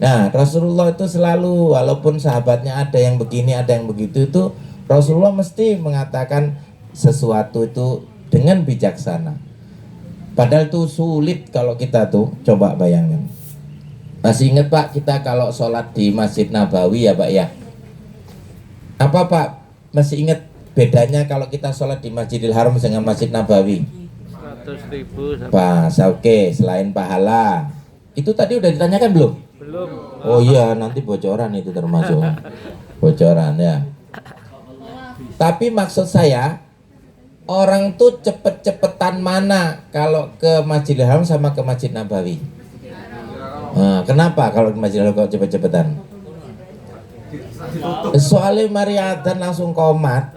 Nah, Rasulullah itu selalu, walaupun sahabatnya ada yang begini, ada yang begitu, itu Rasulullah mesti mengatakan sesuatu itu dengan bijaksana. Padahal itu sulit kalau kita tuh, coba bayangin. Masih ingat Pak, kita kalau sholat di Masjid Nabawi ya Pak ya. Apa Pak, masih ingat bedanya kalau kita sholat di Masjidil Haram dengan Masjid Nabawi? 100.000 Pas, oke, selain pahala. Itu tadi udah ditanyakan belum? belum. Oh iya, nanti bocoran itu termasuk. Bocoran ya. Tapi maksud saya, orang tuh cepet-cepetan mana kalau ke Masjidil Haram sama ke Masjid Nabawi? Nah, kenapa kalau ke Masjidil Haram kok cepet-cepetan? Soalnya mari adzan langsung komat.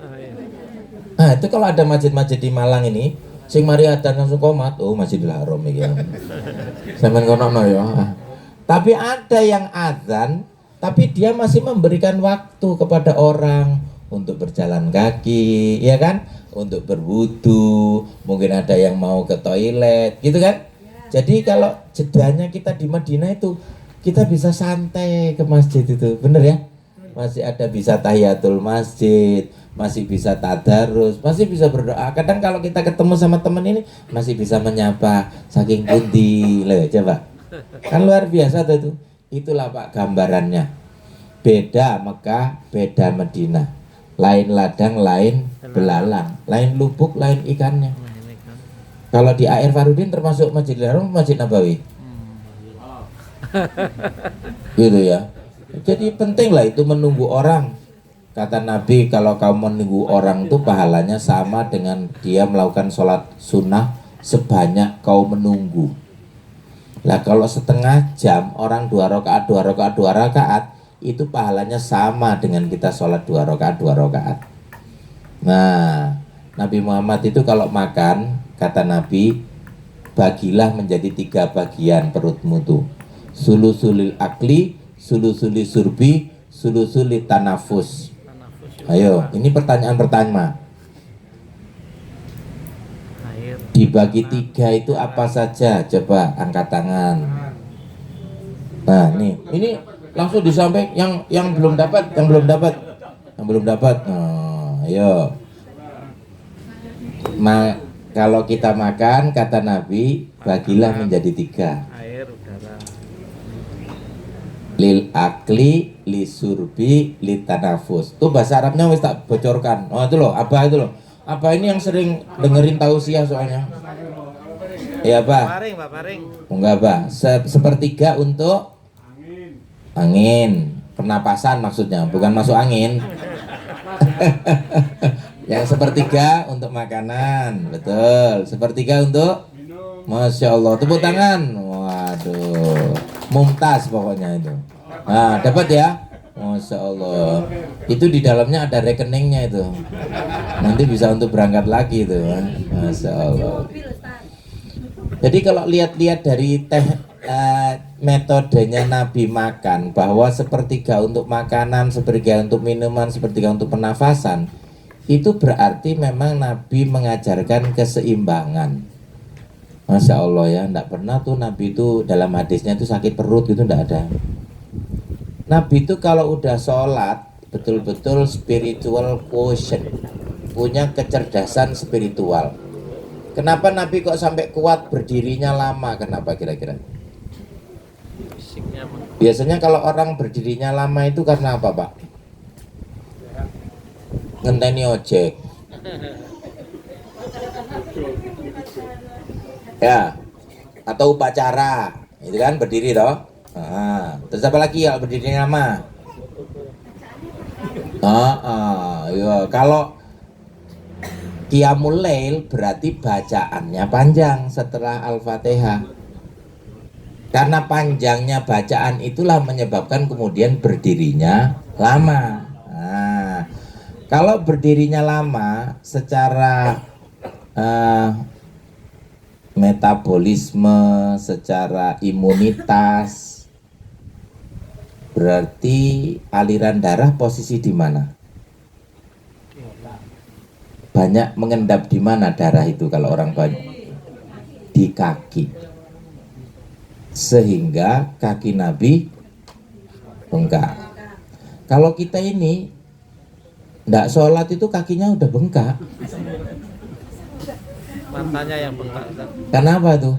Nah, itu kalau ada masjid-masjid di Malang ini, sing mari adzan langsung komat, oh Masjidil Haram iki. Sampeyan kono ya. Tapi ada yang adzan, tapi dia masih memberikan waktu kepada orang untuk berjalan kaki, ya kan? Untuk berwudu, mungkin ada yang mau ke toilet, gitu kan? Jadi kalau jedanya kita di Madinah itu, kita bisa santai ke masjid itu, bener ya? Masih ada bisa tahiyatul masjid, masih bisa tadarus, masih bisa berdoa. Kadang kalau kita ketemu sama teman ini, masih bisa menyapa, saking pundi, loh coba. Kan luar biasa tuh itu. Itulah Pak gambarannya. Beda Mekah, beda Madinah. Lain ladang, lain belalang, lain lubuk, lain ikannya. Kalau di AR Farudin termasuk Masjidil Haram, Masjid Nabawi. Gitu ya. Jadi penting lah itu menunggu orang. Kata Nabi, kalau kamu menunggu orang itu pahalanya sama dengan dia melakukan sholat sunnah sebanyak kau menunggu. Lah kalau setengah jam orang 2 rakaat, 2 rakaat, 2 rakaat, itu pahalanya sama dengan kita sholat 2 rakaat, 2 rakaat. Nah, Nabi Muhammad itu kalau makan, kata Nabi, bagilah menjadi 3 bagian perutmu tuh. Sulusulil akli, sulusuli surbi, sulusuli tanafus. Ayo, ini pertanyaan pertama. Dibagi 3 itu apa saja? Coba angkat tangan. Nah, nih, ini langsung disampaikan yang belum dapat, yang belum dapat. Nah, ayo. Kalau kita makan, kata Nabi, bagilah menjadi 3. Air, udara. Lil akli, li surbi, li tanafus. Tuh bahasa Arabnya wis tak bocorkan. Oh itu loh, apa itu loh. Apa ini yang sering dengerin tausiah soalnya? Ya Pak. Paring, Pak, paring. Enggak Pak. Sepertiga untuk angin, pernapasan maksudnya, bukan masuk angin. Yang sepertiga untuk makanan, betul. Sepertiga untuk, Masya Allah, tepuk tangan. Waduh, mumtaz pokoknya itu. Nah, dapat ya. Masya Allah. Itu di dalamnya ada rekeningnya itu. Nanti bisa untuk berangkat lagi itu. Masya Allah. Jadi kalau lihat-lihat dari metodenya Nabi makan, bahwa sepertiga untuk makanan, sepertiga untuk minuman, sepertiga untuk pernafasan, itu berarti memang Nabi mengajarkan keseimbangan. Masya Allah ya, tidak pernah tuh Nabi itu dalam hadisnya itu sakit perut gitu, tidak ada. Nabi itu kalau udah sholat betul-betul spiritual quotient, punya kecerdasan spiritual. Kenapa Nabi kok sampai kuat berdirinya lama? Kenapa kira-kira? Biasanya kalau orang berdirinya lama itu karena apa Pak? Ngenteni ojek. Ya, atau upacara, itu kan berdiri toh. Nah, terus apa lagi kalau berdiri lama? Ya. Kalau Qiyamul Lail berarti bacaannya panjang setelah Al-Fatihah. Karena panjangnya bacaan itulah menyebabkan kemudian berdirinya lama. Nah, kalau berdirinya lama secara metabolisme, secara imunitas, berarti aliran darah posisi di mana? Banyak mengendap di mana darah itu kalau orang banyak? Di kaki. Sehingga kaki Nabi bengkak. Kalau kita ini nggak sholat itu kakinya udah bengkak. Matanya yang bengkak. Ustaz. Kenapa tuh?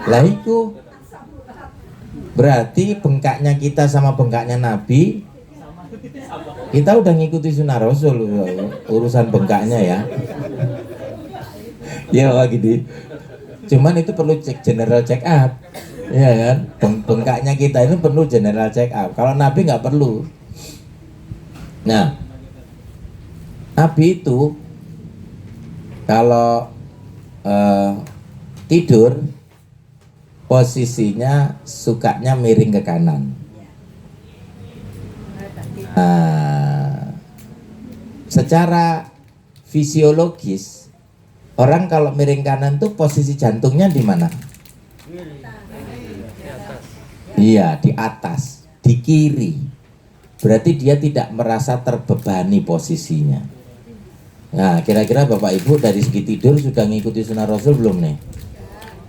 Lah itu berarti bengkaknya kita sama bengkaknya Nabi, kita udah ngikuti sunnah Rasul urusan bengkaknya ya. Ya gini. Cuman itu perlu general check up, ya kan? Bengkaknya kita ini perlu general check up. Kalau Nabi nggak perlu. Nah, Nabi itu kalau tidur posisinya sukanya miring ke kanan. Nah, secara fisiologis orang kalau miring kanan tuh posisi jantungnya di mana? Iya, di atas, di kiri. Berarti dia tidak merasa terbebani posisinya. Nah, kira-kira Bapak Ibu dari segi tidur sudah ngikuti sunnah Rasul belum nih?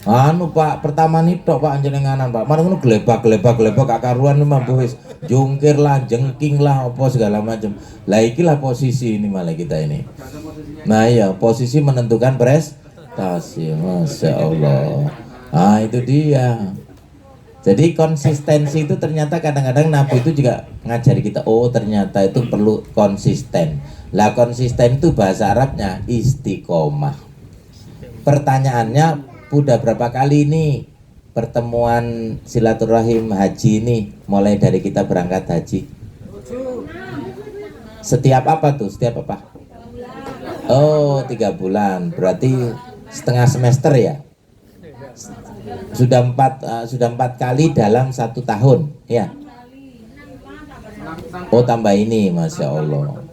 Anu Pak, pertama nih tok Pak anjenenganan Pak. Mana ngono glebak gak karuan mah wis jungkir lah, jengking lah apa segala macam. Lah ikilah posisi ini malah kita ini. Nah iya, posisi menentukan prestasi. Masya Allah. Ah itu dia. Jadi konsistensi itu ternyata kadang-kadang Nabi itu juga ngajari kita, oh ternyata itu perlu konsisten. Lah konsisten itu bahasa Arabnya istiqomah. Pertanyaannya, udah berapa kali ini pertemuan silaturahim haji ini mulai dari kita berangkat haji? Setiap apa tuh? Setiap apa? Oh 3 bulan, berarti setengah semester ya? Sudah 4 kali dalam 1 tahun ya? Oh tambah ini, Masya Allah.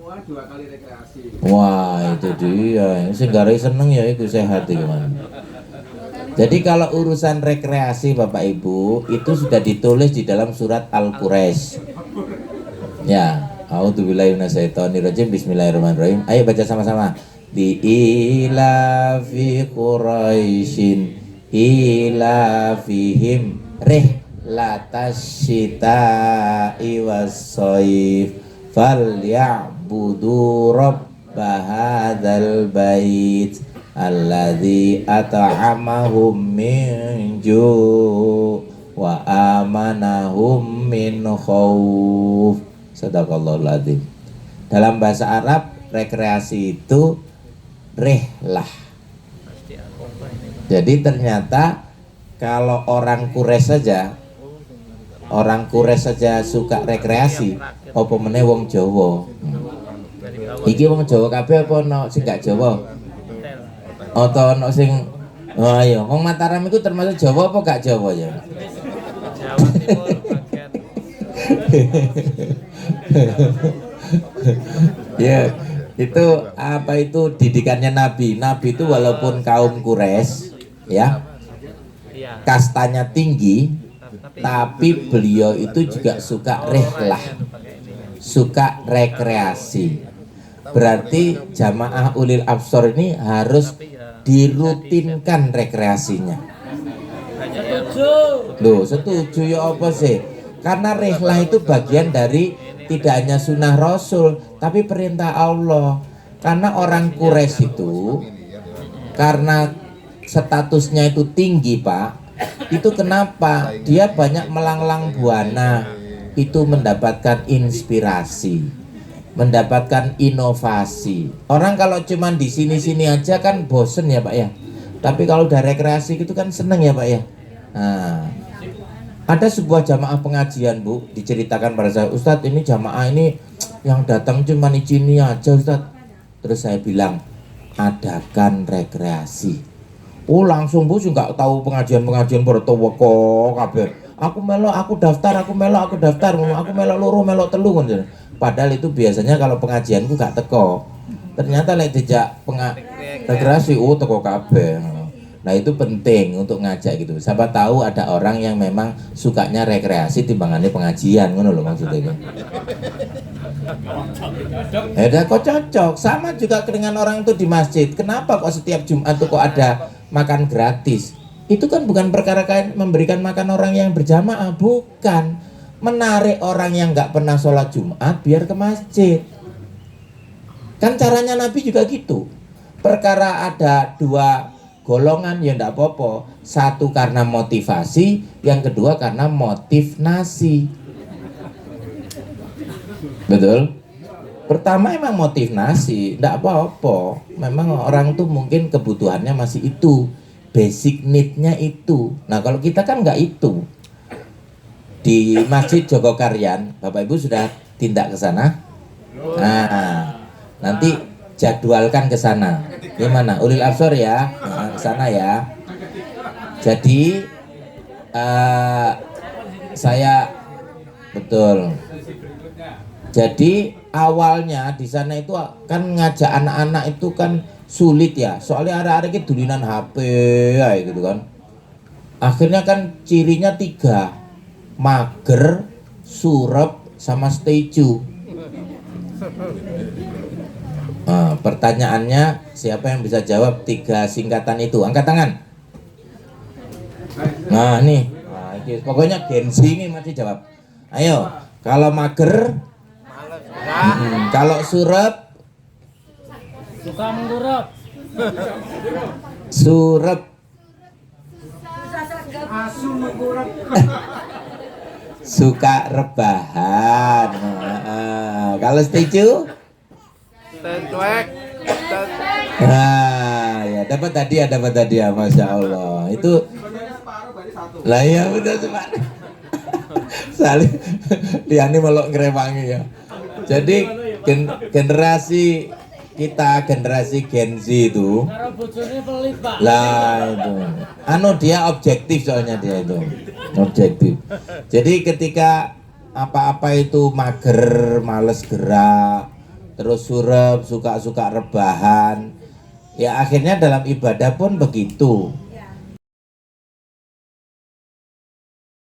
Wah itu dia, sehingga seneng ya itu sehat gimana. Jadi kalau urusan rekreasi Bapak Ibu itu sudah ditulis di dalam surat Al-Quraisy. Ya, a'udzubillahi minasyaitonirrajim. Bismillahirrahmanirrahim. Ayo baca sama-sama. Di ilafi Quraisyin ilafihim rihlatasyita'i was-shaif falyabudu rabba hadzal bait alladzi at'amahum min ju' wa amanahum min khauf. Sadaqallahul adzim. Dalam bahasa Arab rekreasi itu rihlah. Jadi ternyata kalau orang Quraisy saja suka rekreasi, apa meneh wong Jawa. Iki wong Jawa kabeh apa ono sing gak Jawa? Atau ono sing oh iya, wong Mataram itu termasuk Jawa apa gak Jawa ya? Jawa Timur bagian. Ya, itu apa itu didikannya Nabi. Nabi itu walaupun kaum Quraisy ya, Iya. kastanya tinggi, tapi beliau itu juga suka rihlah, suka rekreasi. Berarti jamaah ulil absor ini harus dirutinkan rekreasinya. Loh, setuju ya apa sih? Karena rihlah itu bagian dari tidak hanya sunnah Rasul, tapi perintah Allah. Karena orang Quraisy itu, karena statusnya itu tinggi Pak, itu kenapa dia banyak melanglang buana, itu mendapatkan inspirasi, mendapatkan inovasi. Orang kalau cuman di sini-sini aja kan bosen ya Pak ya. Tapi kalau udah rekreasi itu kan seneng ya Pak ya. Nah, ada sebuah jamaah pengajian Bu, diceritakan pada saya, Ustadz ini jamaah ini yang datang cuma ini aja Ustadz. Terus saya bilang, adakan rekreasi. Oh langsung Bu nggak tahu pengajian-pengajian bertowoko kabeh. Aku melok, aku daftar, aku melok loro, melok telu kan. Padahal itu biasanya kalau pengajianku gak teko. Ternyata lek dijak rekreasi, oh teko kabeh. Nah itu penting untuk ngajak gitu. Siapa tahu ada orang yang memang sukanya rekreasi timbangannya pengajian, ngono loh maksudnya. Kok cocok. Sama juga dengan orang itu di masjid. Kenapa kok setiap Jumat tuh kok ada makan gratis? Itu kan bukan perkara kayak memberikan makan orang yang berjamaah, bukan. menarik orang yang nggak pernah sholat Jumat biar ke masjid. Kan caranya Nabi juga gitu. Perkara ada dua golongan ya ndak apa-apa. Satu karena motivasi, yang kedua karena motif nasi. Betul? Pertama emang motif nasi, ndak apa-apa. Memang orang tuh mungkin kebutuhannya masih itu, basic need-nya itu. Nah kalau kita kan nggak itu. Di Masjid Jogokaryan, Bapak Ibu sudah tindak ke sana? Nah, nanti jadwalkan ke sana. Gimana? Ulil Absor ya, nah, ke sana ya. Jadi saya betul. Jadi awalnya di sana itu kan ngajak anak-anak itu kan sulit ya. Soalnya arek-arek itu dulinan HP ya gitu kan. Akhirnya kan cirinya 3. Mager, surep, sama steju. Nah, pertanyaannya siapa yang bisa jawab 3 singkatan itu? Angkat tangan. Nah nih, pokoknya Gen Z ini masih jawab. Ayo, kalau mager, kalau surep, Suka mengurap. surep, suka rebahan. Kalau setuju? Cuek. Nah, ya dapat tadi ya, masya Allah. Itu lah ya udah cuma saling liani melok ngerewangi ya. Jadi generasi kita, generasi Gen Z itu lah itu dia objektif, soalnya dia itu objektif. Jadi ketika apa-apa itu mager, males gerak, terus surep, suka-suka rebahan, ya akhirnya dalam ibadah pun begitu.